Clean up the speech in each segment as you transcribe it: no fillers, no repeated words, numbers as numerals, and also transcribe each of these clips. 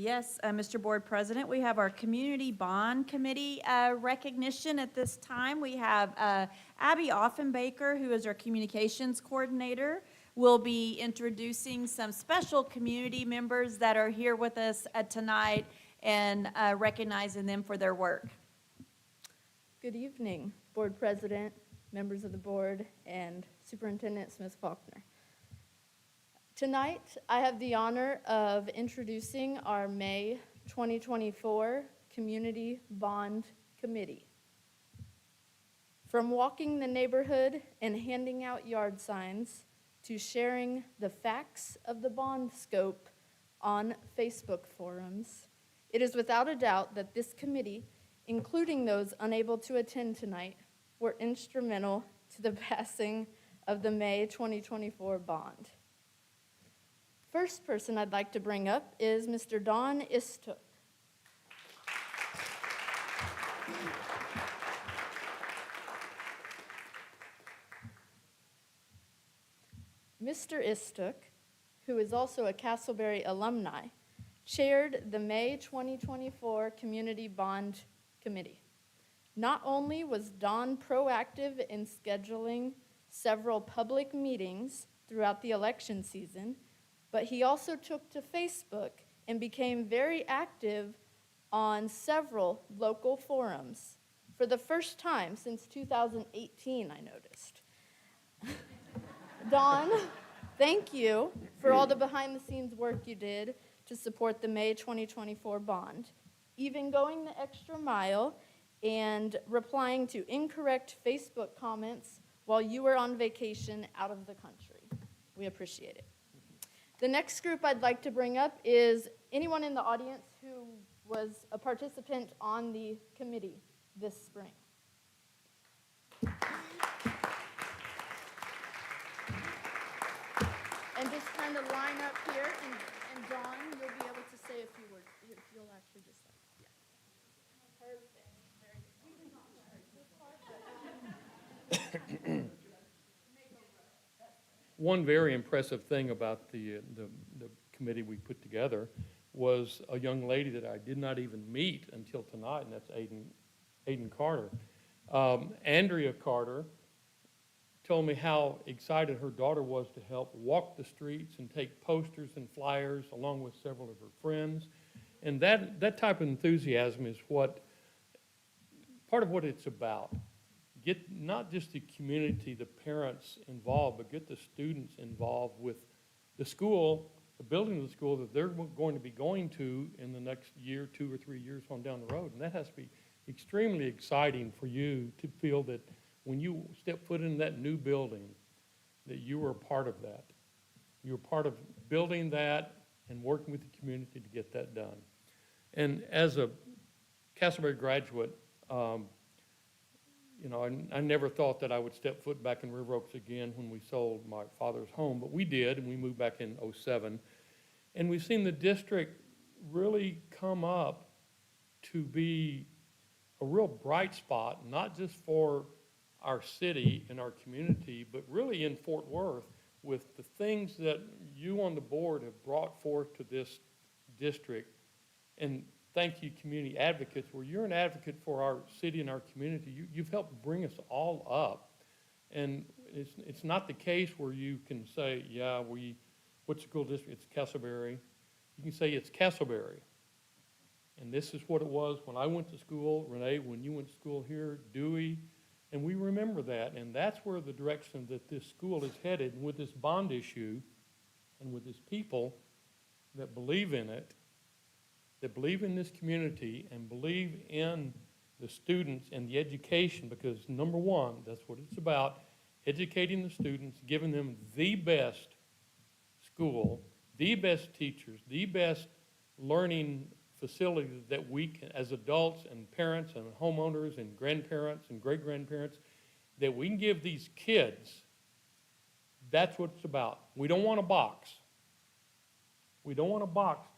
Yes, Mr. Board President, we have our Community Bond Committee recognition at this time. We have Abby Offenbaker, who is our Communications Coordinator, will be introducing some special community members that are here with us tonight and recognizing them for their work. Good evening, Board President, members of the board, and Superintendent Smith-Faulkner. Tonight, I have the honor of introducing our May 2024 Community Bond Committee. From walking the neighborhood and handing out yard signs to sharing the facts of the bond scope on Facebook forums, it is without a doubt that this committee, including those unable to attend tonight, were instrumental to the passing of the May 2024 bond. First person I'd like to bring up is Mr. Don Istook. Mr. Istook, who is also a Castleberry alumni, chaired the May 2024 Community Bond Committee. Not only was Don proactive in scheduling several public meetings throughout the election season, but he also took to Facebook and became very active on several local forums. For the first time since 2018, I noticed. Don, thank you for all the behind-the-scenes work you did to support the May 2024 bond, even going the extra mile and replying to incorrect Facebook comments while you were on vacation out of the country. We appreciate it. The next group I'd like to bring up is anyone in the audience who was a participant on the committee this spring. And just kind of line up here, and Dawn, you'll be able to say a few words, if you'll actually just like, yeah. Perfect. Very good. One very impressive thing about the committee we put together was a young lady that I did not even meet until tonight, and that's Aiden Carter. Andrea Carter told me how excited her daughter was to help walk the streets and take posters and flyers along with several of her friends. And that type of enthusiasm is part of what it's about. Get not just the community, the parents involved, but get the students involved with the school, the building of the school that they're going to be going to in the next year, 2 or 3 years on down the road. And that has to be extremely exciting for you to feel that when you step foot in that new building, that you were a part of that. You were part of building that and working with the community to get that done. And as a Castleberry graduate, you know, I never thought that I would step foot back in River Oaks again when we sold my father's home, but we did, and we moved back in '07. And we've seen the district really come up to be a real bright spot, not just for our city and our community, but really in Fort Worth with the things that you on the board have brought forth to this district. And thank you, community advocates, where you're an advocate for our city and our community. You've helped bring us all up. And it's not the case where you can say, yeah, what school district? It's Castleberry. You can say it's Castleberry. And this is what it was when I went to school, Renee, when you went to school here, Dewey, and we remember that. And that's where the direction that this school is headed. And with this bond issue and with this people that believe in it, that believe in this community and believe in the students and the education, because number one, that's what it's about, educating the students, giving them the best school, the best teachers, the best learning facilities that we can, as adults and parents and homeowners and grandparents and great-grandparents, that we can give these kids. That's what it's about. We don't want a box. We don't want a box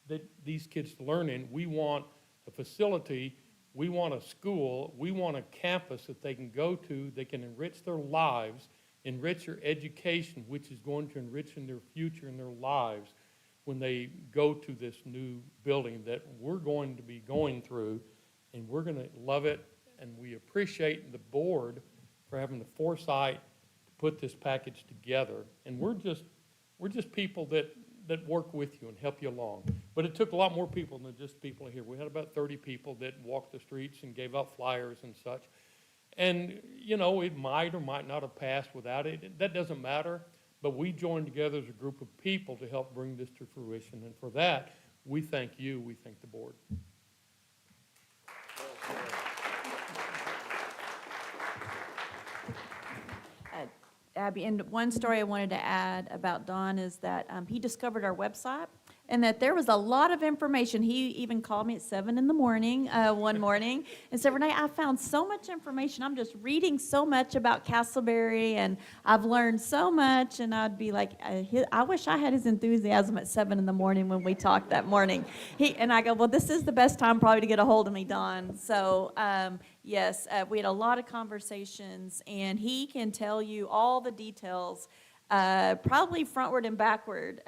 that these kids learn in. We want a facility, we want a school, we want a campus that they can go to, they can enrich their lives, enrich their education, which is going to enrich in their future and their lives. when they go to this new building that we're going to be going through, and we're going to love it, and we appreciate the board for having the foresight to put this package together. And we're just people that work with you and help you along. But it took a lot more people than just people here. We had about 30 people that walked the streets and gave out flyers and such. And, you know, it might or might not have passed without it. That doesn't matter. But we joined together as a group of people to help bring this to fruition. And for that, we thank you, we thank the board. Abby, and one story I wanted to add about Don is that he discovered our website and that there was a lot of information. He even called me at 7 in the morning one morning and said, Renee, I found so much information. I'm just reading so much about Castleberry, and I've learned so much. And I'd be like, I wish I had his enthusiasm at 7 in the morning when we talked that morning. And I go, well, this is the best time probably to get a hold of me, Don. So, yes, we had a lot of conversations, and he can tell you all the details, probably frontward and backward,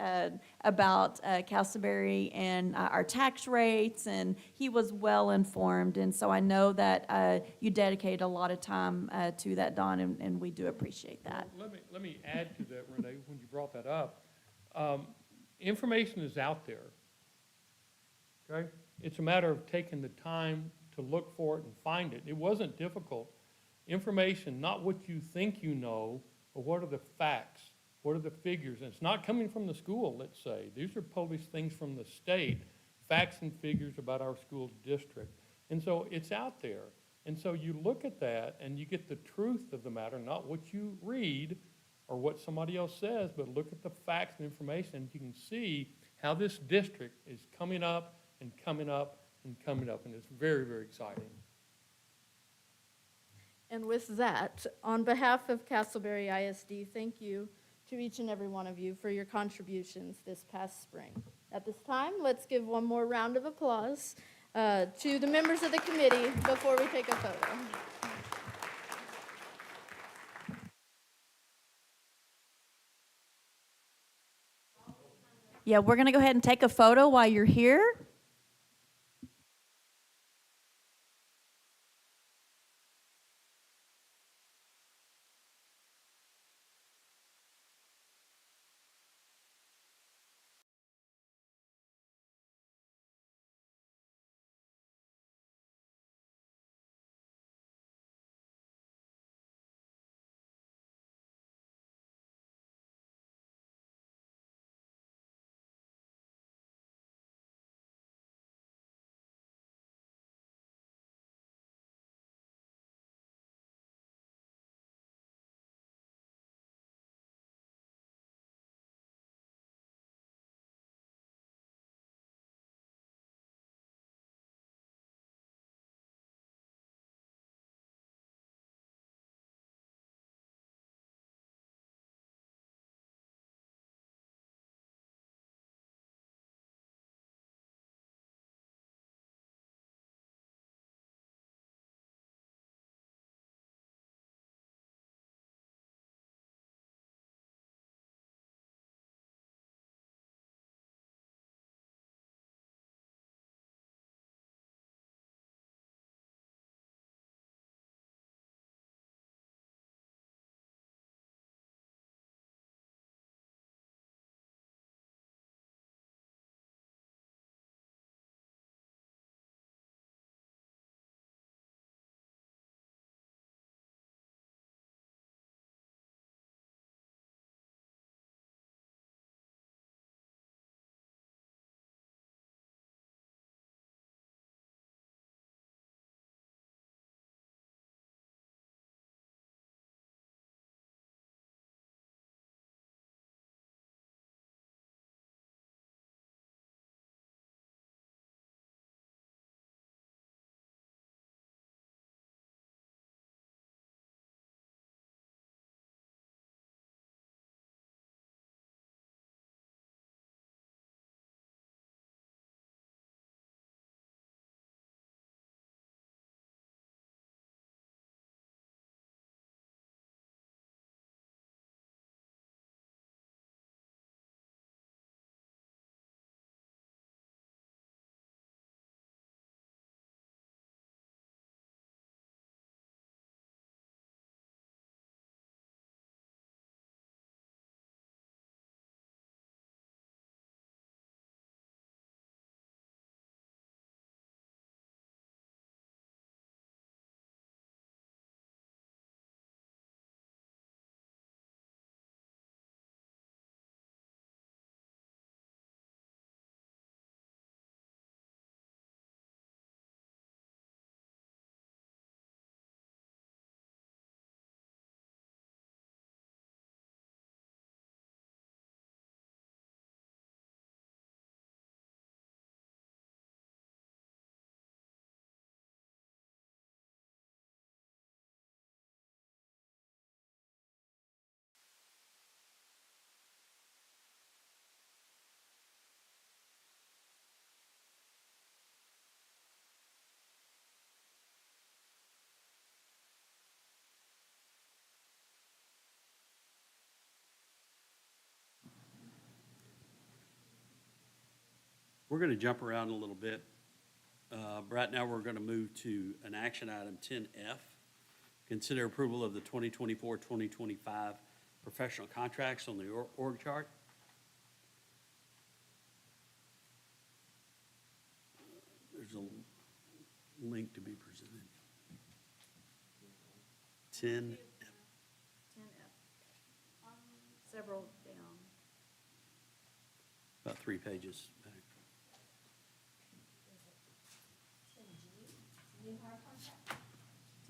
about Castleberry and our tax rates, and he was well informed. And so I know that you dedicated a lot of time to that, Don, and we do appreciate that. Well, let me add to that, Renee, when you brought that up. Information is out there, okay? It's a matter of taking the time to look for it and find it. It wasn't difficult. Information, not what you think you know, but what are the facts? What are the figures? And it's not coming from the school, let's say. These are published things from the state, facts and figures about our school district. And so it's out there. And so you look at that and you get the truth of the matter, not what you read or what somebody else says, but look at the facts and information, and you can see how this district is coming up and coming up and coming up, and it's very, very exciting. And with that, on behalf of Castleberry ISD, thank you to each and every one of you for your contributions this past spring. At this time, let's give one more round of applause to the members of the committee before we take a photo. Yeah, we're going to go ahead and take a photo while you're here. We're going to jump around a little bit. Right now, we're going to move to an action item 10F. Consider approval of the 2024-2025 professional contracts on the org chart. There's a link to be presented. 10F. 10F. Several down. About 3 pages back.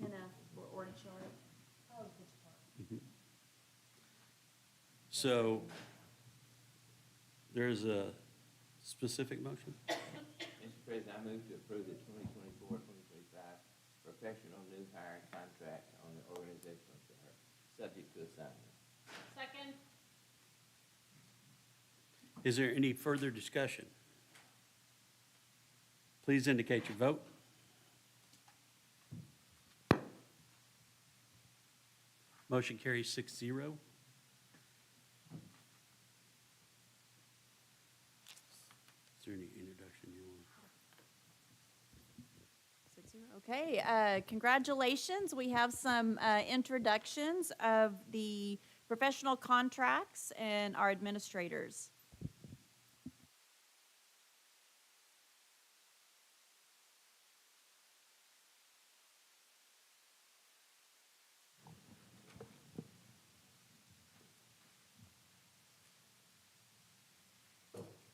10F for org chart. So there's a specific motion? Mr. President, I move to approve the 2024-2025 professional new hiring contract on the organizational chart, subject to assignment. Second. Is there any further discussion? Please indicate your vote. Motion carries 6-0. Is there any introduction you want? Okay, congratulations. We have some introductions of the professional contracts and our administrators.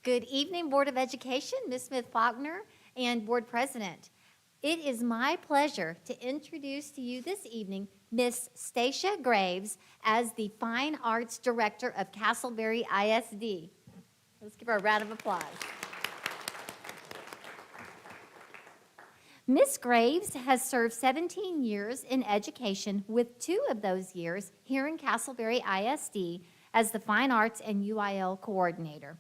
Good evening, Board of Education, Ms. Smith Faulkner, and Board President. It is my pleasure to introduce to you this evening Ms. Stacia Graves as the Fine Arts Director of Castleberry ISD. Let's give her a round of applause. Ms. Graves has served 17 years in education, with 2 of those years here in Castleberry ISD as the Fine Arts and UIL Coordinator.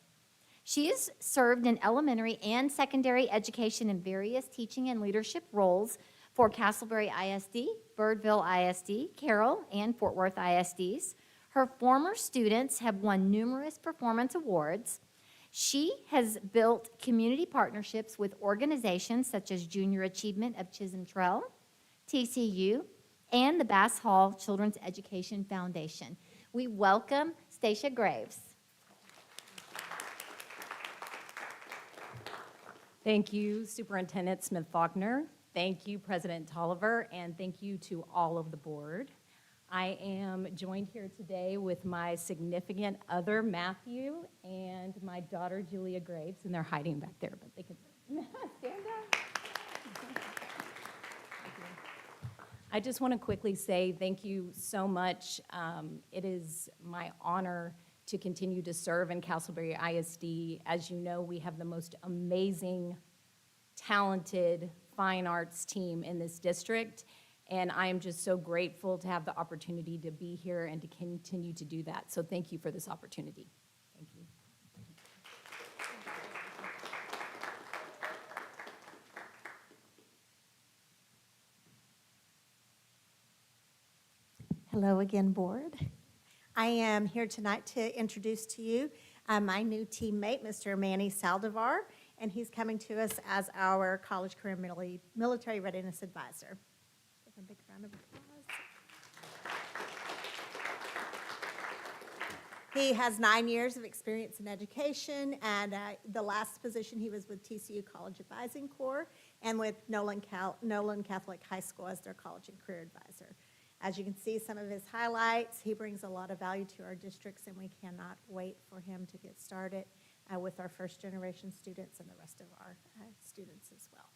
She has served in elementary and secondary education in various teaching and leadership roles for Castleberry ISD, Birdville ISD, Carroll, and Fort Worth ISDs. Her former students have won numerous performance awards. She has built community partnerships with organizations such as Junior Achievement of Chisholm Trail, TCU, and the Bass Hall Children's Education Foundation. We welcome Stacia Graves. Thank you, Superintendent Smith Faulkner. Thank you, President Tolliver, and thank you to all of the board. I am joined here today with my significant other, Matthew, and my daughter, Julia Graves, and they're hiding back there, but they can stand up. I just want to quickly say thank you so much. It is my honor to continue to serve in Castleberry ISD. As you know, we have the most amazing, talented fine arts team in this district, and I am just so grateful to have the opportunity to be here and to continue to do that. So thank you for this opportunity. Thank you. Hello again, Board. I am here tonight to introduce to you my new teammate, Mr. Manny Saldivar, and he's coming to us as our College Career Military Readiness Advisor. Give him a big round of applause. He has 9 years of experience in education, and the last position he was with TCU College Advising Corps and with Nolan Catholic High School as their College and Career Advisor. As you can see, some of his highlights, he brings a lot of value to our districts, and we cannot wait for him to get started with our first-generation students and the rest of our students as well.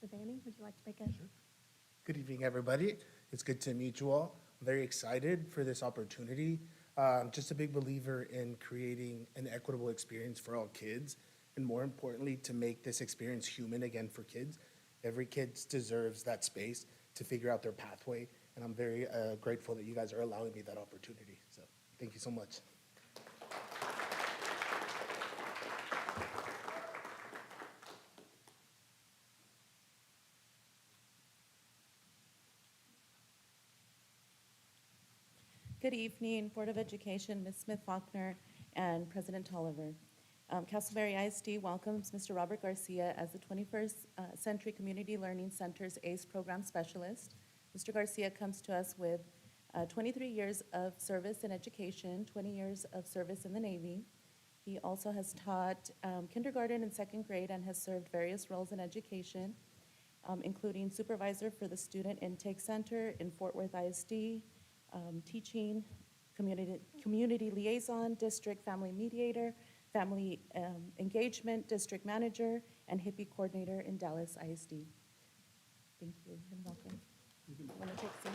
So, Manny, would you like to make a... Sure. Good evening, everybody. It's good to meet you all. I'm very excited for this opportunity. I'm just a big believer in creating an equitable experience for all kids, and more importantly, to make this experience human again for kids. Every kid deserves that space to figure out their pathway, and I'm very grateful that you guys are allowing me that opportunity. So thank you so much. Good evening, Board of Education, Ms. Smith Faulkner, and President Tolliver. Castleberry ISD welcomes Mr. Robert Garcia as the 21st Century Community Learning Center's ACE Program Specialist. Mr. Garcia comes to us with 23 years of service in education, 20 years of service in the Navy. He also has taught kindergarten and second grade and has served various roles in education, including supervisor for the Student Intake Center in Fort Worth ISD, teaching, community liaison, district family mediator, family engagement, district manager, and hippie coordinator in Dallas ISD. Thank you and welcome. Want to take some?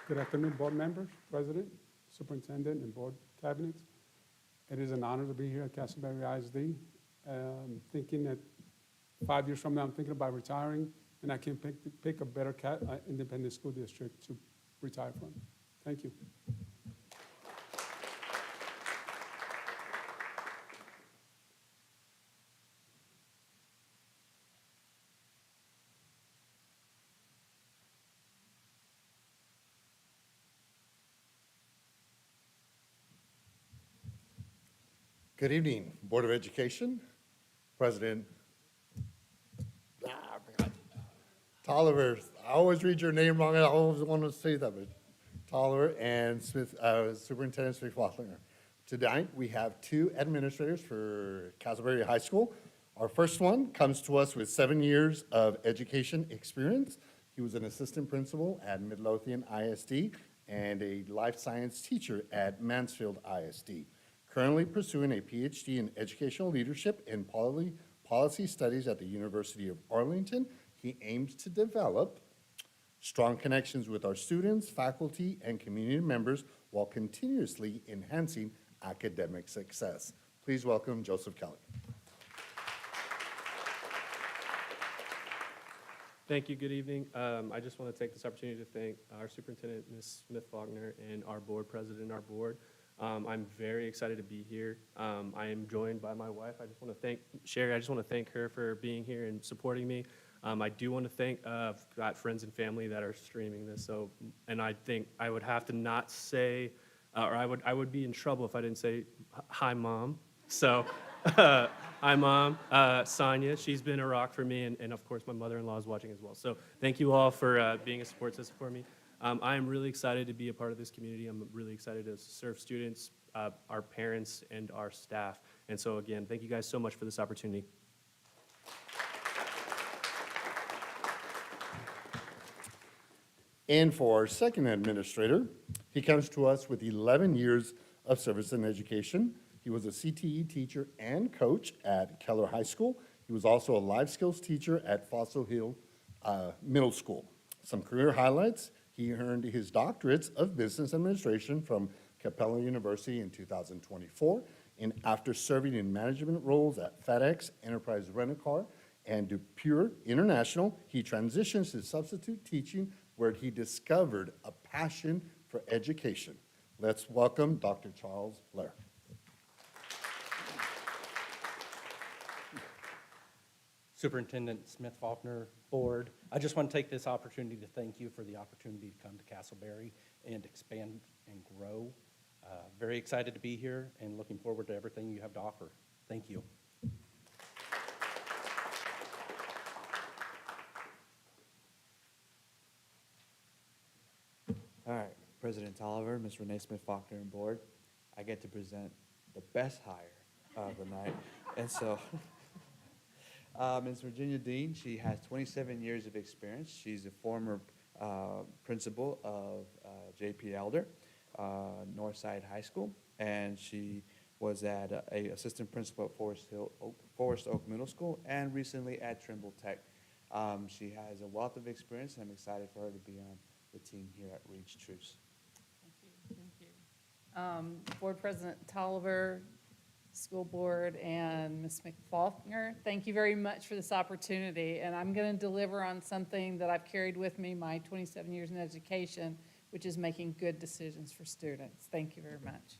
Good afternoon, board members, president, superintendent, and board cabinets. It is an honor to be here at Castleberry ISD. Thinking that 5 years from now, I'm thinking about retiring, and I can pick a better independent school district to retire from. Thank you. Good evening, Board of Education, President I forgot. Tolliver. I always read your name wrong, and I always want to say that, but Tolliver and Smith, Superintendent Smith-Wachtlinger. Tonight, we have two administrators for Castleberry High School. Our first one comes to us with 7 years of education experience. He was an assistant principal at Midlothian ISD and a life science teacher at Mansfield ISD. Currently pursuing a PhD in educational leadership and policy studies at the University of Arlington, he aims to develop strong connections with our students, faculty, and community members while continuously enhancing academic success. Please welcome Joseph Kelly. Thank you. Good evening. I just want to take this opportunity to thank our superintendent, Ms. Smith-Faulkner, and our board president and our board. I'm very excited to be here. I am joined by my wife. I just want to thank Sherry. I just want to thank her for being here and supporting me. I do want to thank, I've got friends and family that are streaming this. So, and I think I would have to not say, or I would be in trouble if I didn't say hi, Mom. So, hi, Mom. Sonia, she's been a rock for me, and of course my mother-in-law is watching as well. So, thank you all for being a support system for me. I am really excited to be a part of this community. I'm really excited to serve students, our parents, and our staff. And so again, thank you guys so much for this opportunity. And for our second administrator, he comes to us with 11 years of service in education. He was a CTE teacher and coach at Keller High School. He was also a life skills teacher at Fossil Hill Middle School. Some career highlights: he earned his doctorates of business administration from Capella University in 2024. And after serving in management roles at FedEx, Enterprise Rent-A-Car, and DuPure International, he transitions to substitute teaching, where he discovered a passion for education. Let's welcome Dr. Charles Blair. Superintendent Smith-Faulkner, board, I just want to take this opportunity to thank you for the opportunity to come to Castleberry and expand and grow. Very excited to be here and looking forward to everything you have to offer. Thank you. All right, President Tolliver, Ms. Renee Smith-Faulkner, and board, I get to present the best hire of the night. And so, Ms. Virginia Dean, she has 27 years of experience. She's a former principal of J.P. Elder, Northside High School, and she was at a assistant principal at Forest Oak Middle School, and recently at Trimble Tech. She has a wealth of experience, and I'm excited for her to be on the team here at Reach Truce. Thank you. Board President Tolliver, school board, and Ms. Smith-Faulkner, thank you very much for this opportunity. And I'm going to deliver on something that I've carried with me my 27 years in education, which is making good decisions for students. Thank you very much.